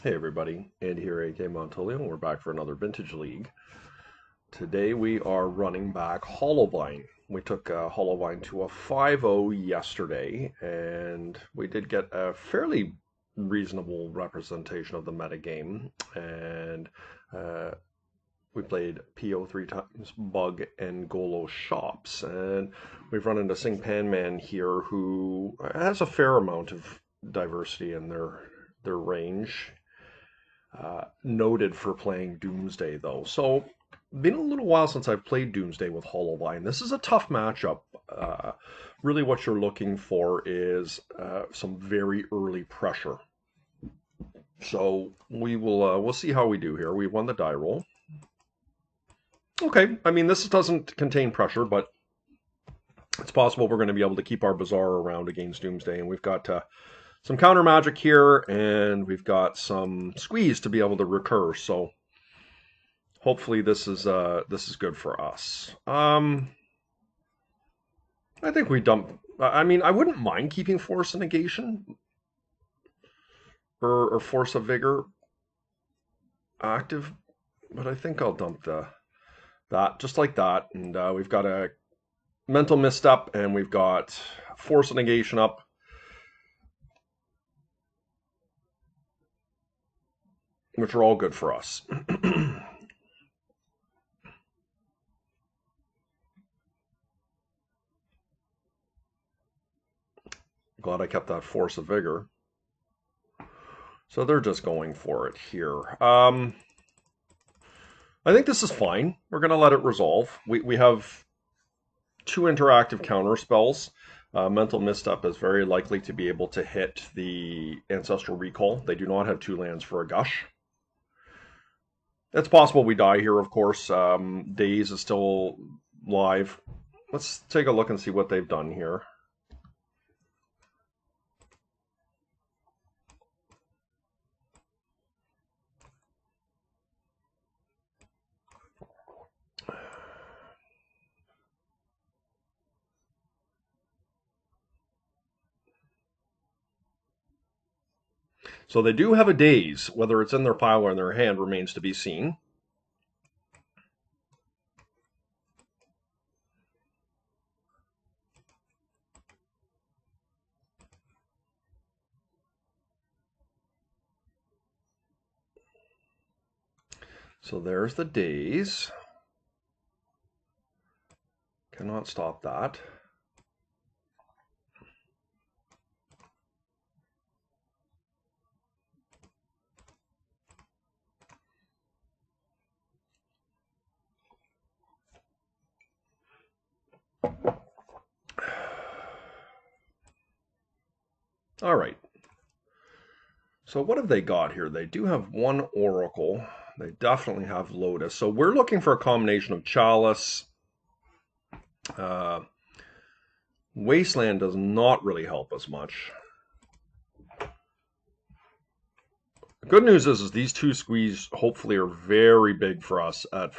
Hey everybody, Andy here, AK Montolio, and we're back for another Vintage League. Today we are running back Hollowvine. We took Hollowvine to a 5-0 yesterday, and we did get a fairly reasonable representation of the metagame. And we played PO 3 times, Bug, and Golo Shops. And we've run into Sing Pan Man here, who has a fair amount of diversity in their range. Noted for playing Doomsday, though. So, been a little while since I've played Doomsday with Hollowvine. This is a tough matchup. Really, what you're looking for is some very early pressure. So we'll see how we do here. We won the die roll. Okay, I mean this doesn't contain pressure, but it's possible we're going to be able to keep our Bazaar around against Doomsday, and we've got some counter magic here, and we've got some squeeze to be able to recur. So hopefully this is good for us. I think we dump. I mean, I wouldn't mind keeping Force of Negation or Force of Vigor active, but I think I'll dump that just like that. And we've got a Mental Misstep, and we've got Force of Negation up. Which are all good for us. Glad I kept that Force of Vigor. So they're just going for it here. I think this is fine. We're going to let it resolve. We have two interactive counter spells. Mental Misstep is very likely to be able to hit the Ancestral Recall. They do not have two lands for a Gush. It's possible we die here, of course. Daze is still live. Let's take a look and see what they've done here. So they do have a Daze. Whether it's in their pile or in their hand remains to be seen. So there's the Daze. Cannot stop that. All right. So what have they got here? They do have one Oracle. They definitely have Lotus. So we're looking for a combination of Chalice. Wasteland does not really help us much. The good news is these two squeeze hopefully are very big for us at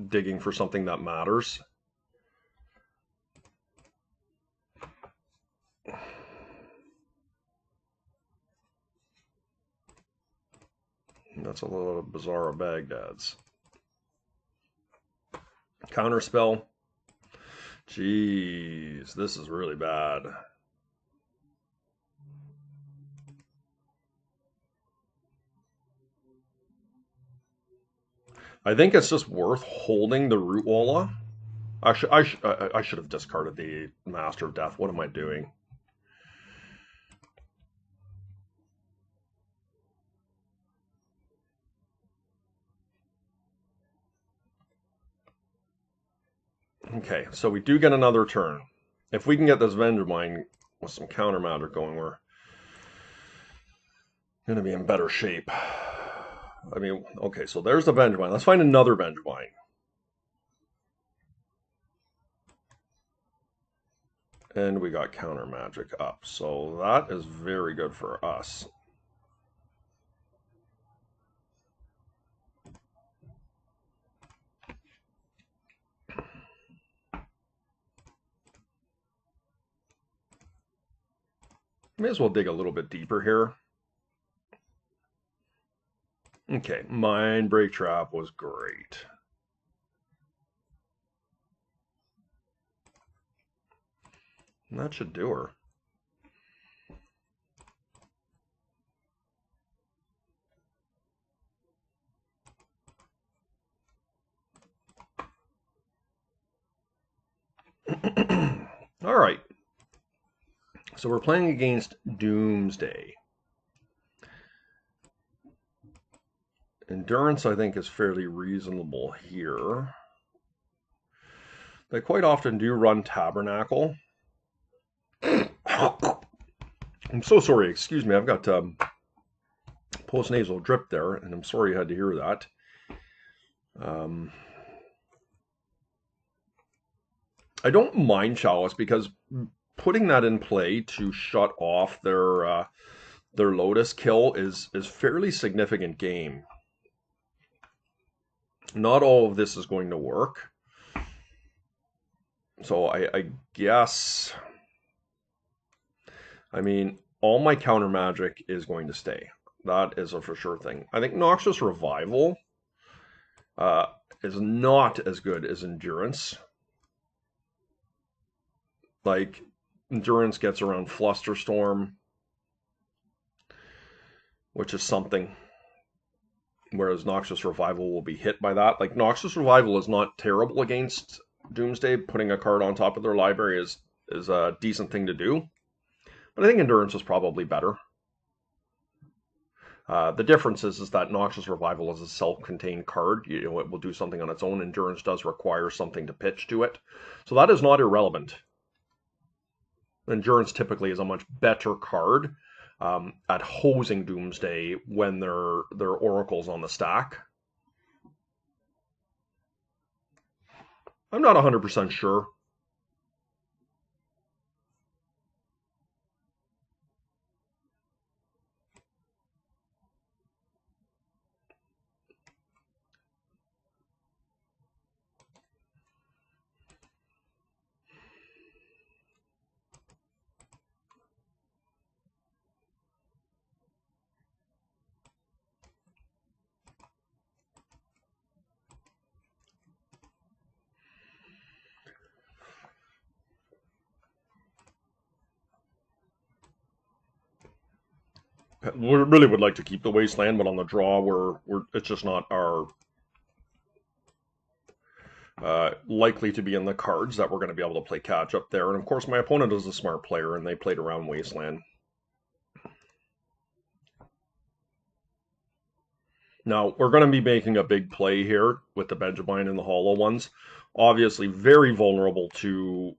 digging for something that matters. That's a little bizarre of Baghdad's. Counterspell. Jeez, this is really bad. I think it's just worth holding the Root Walla. I should have discarded the Master of Death. What am I doing? Okay, so we do get another turn. If we can get this Vengemine with some counter magic going, we're going to be in better shape. I mean, okay, so there's the Vengemine. Let's find another Vengemine. And we got counter magic up. So that is very good for us. May as well dig a little bit deeper here. Okay, Mind Break Trap was great. And that should do her. All right. So we're playing against Doomsday. Endurance, I think, is fairly reasonable here. They quite often do run Tabernacle. I'm so sorry. Excuse me. I've got post-nasal drip there, and I'm sorry you had to hear that. I don't mind Chalice because putting that in play to shut off their Lotus kill is fairly significant game. Not all of this is going to work. So I guess, I mean, all my counter magic is going to stay. That is a for sure thing. I think Noxious Revival is not as good as Endurance. Like, Endurance gets around Flusterstorm, which is something. Whereas Noxious Revival will be hit by that. Like, Noxious Revival is not terrible against Doomsday. Putting a card on top of their library is a decent thing to do. But I think Endurance is probably better. The difference is that Noxious Revival is a self-contained card. You know, it will do something on its own. Endurance does require something to pitch to it. So that is not irrelevant. Endurance typically is a much better card at hosing Doomsday when their Oracle's on the stack. I'm not 100% sure. We really would like to keep the Wasteland, but on the draw, it's just not our likely to be in the cards that we're going to be able to play catch up there. And of course, my opponent is a smart player, and they played around Wasteland. Now, we're going to be making a big play here with the Benjamin and the Hollow ones. Obviously, very vulnerable to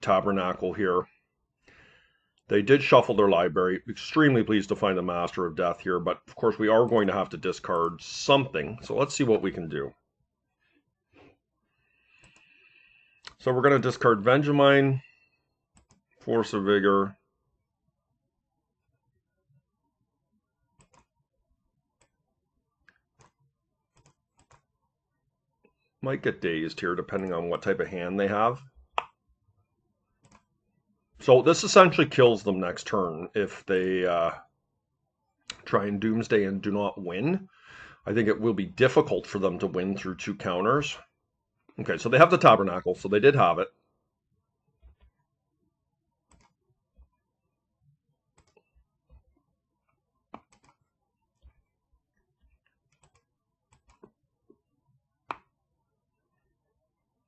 Tabernacle here. They did shuffle their library. Extremely pleased to find the Master of Death here, but of course we are going to have to discard something. So let's see what we can do. So we're going to discard Benjamin, Force of Vigor. Might get dazed here depending on what type of hand they have. So this essentially kills them next turn if they try and Doomsday and do not win. I think it will be difficult for them to win through two counters. Okay, so they have the Tabernacle, so they did have it.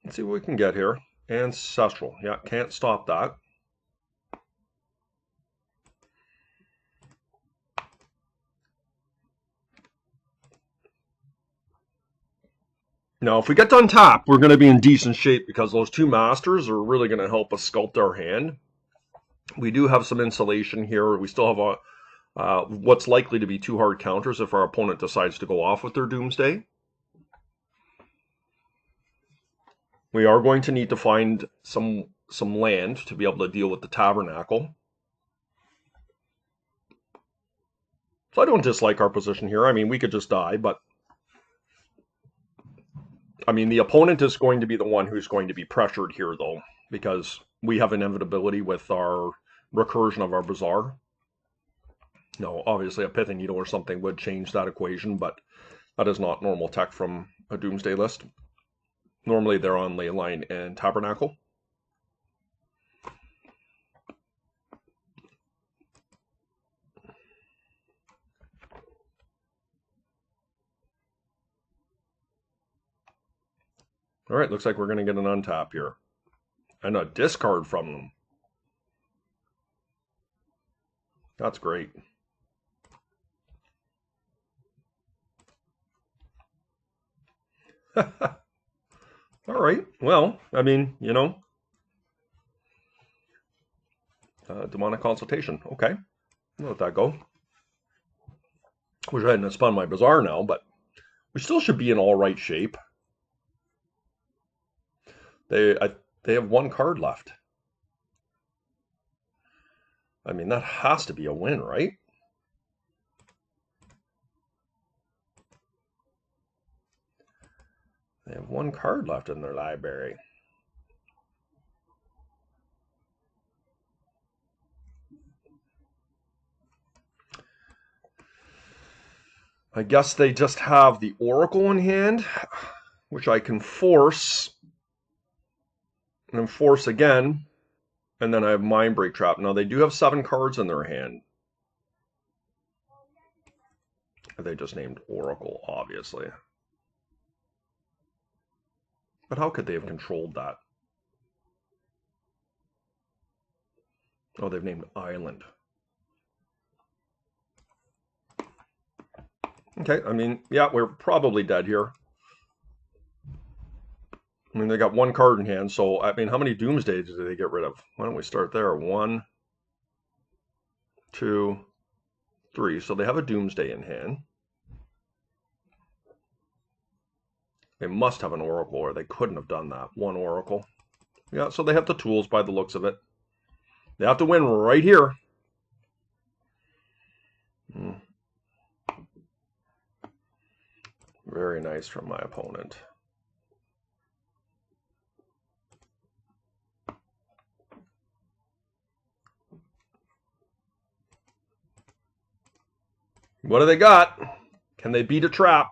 Let's see what we can get here. Ancestral. Yeah, can't stop that. Now, if we get to untap, we're going to be in decent shape because those two masters are really going to help us sculpt our hand. We do have some insulation here. We still have what's likely to be two hard counters if our opponent decides to go off with their Doomsday. We are going to need to find some land to be able to deal with the Tabernacle. So I don't dislike our position here. I mean, we could just die, but I mean, the opponent is going to be the one who's going to be pressured here, though, because we have inevitability with our recursion of our Bazaar. No, obviously a Pithing Needle or something would change that equation, but that is not normal tech from a Doomsday list. Normally they're on Leyline and Tabernacle. All right, looks like we're going to get an untap here. And a discard from them. That's great. All right, well, I mean, you know, demonic consultation. Okay, I'll let that go. Wish I hadn't spun my Bazaar now, but we still should be in all right shape. They have one card left. I mean, that has to be a win, right? They have one card left in their library. I guess they just have the Oracle in hand, which I can force, and then force again, and then I have Mindbreak Trap. Now, they do have 7 cards in their hand. They just named Oracle, obviously. But how could they have controlled that? Oh, they've named Island. Okay, I mean, yeah, we're probably dead here. I mean, they got one card in hand, so, I mean, how many Doomsdays did they get rid of? Why don't we start there? 1, 2, 3. So they have a Doomsday in hand. They must have an Oracle, or they couldn't have done that. 1 Oracle. Yeah, so they have the tools by the looks of it. They have to win right here. Very nice from my opponent. What do they got? Can they beat a trap?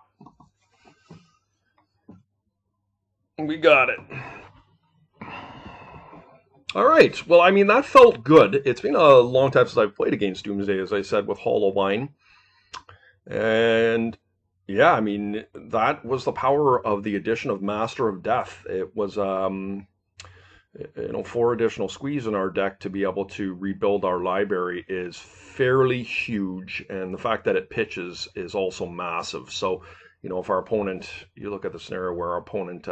We got it. All right. Well, I mean, that felt good. It's been a long time since I've played against Doomsday, as I said, with Hollow Vine. And yeah, I mean, that was the power of the addition of Master of Death. It was, 4 additional squeeze in our deck to be able to rebuild our library is fairly huge. And the fact that it pitches is also massive. So, if our opponent, you look at the scenario where our opponent,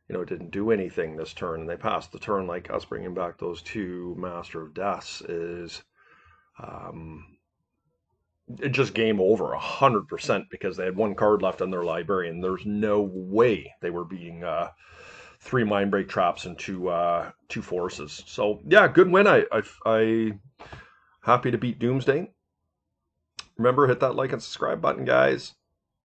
didn't do anything this turn and they passed the turn, like us bringing back those 2 Master of Deaths is just game over 100% because they had 1 card left in their library and there's no way they were being 3 Mindbreak Traps and 2 forces. So yeah, good win. I happy to beat Doomsday. Remember, hit that like and subscribe button, guys.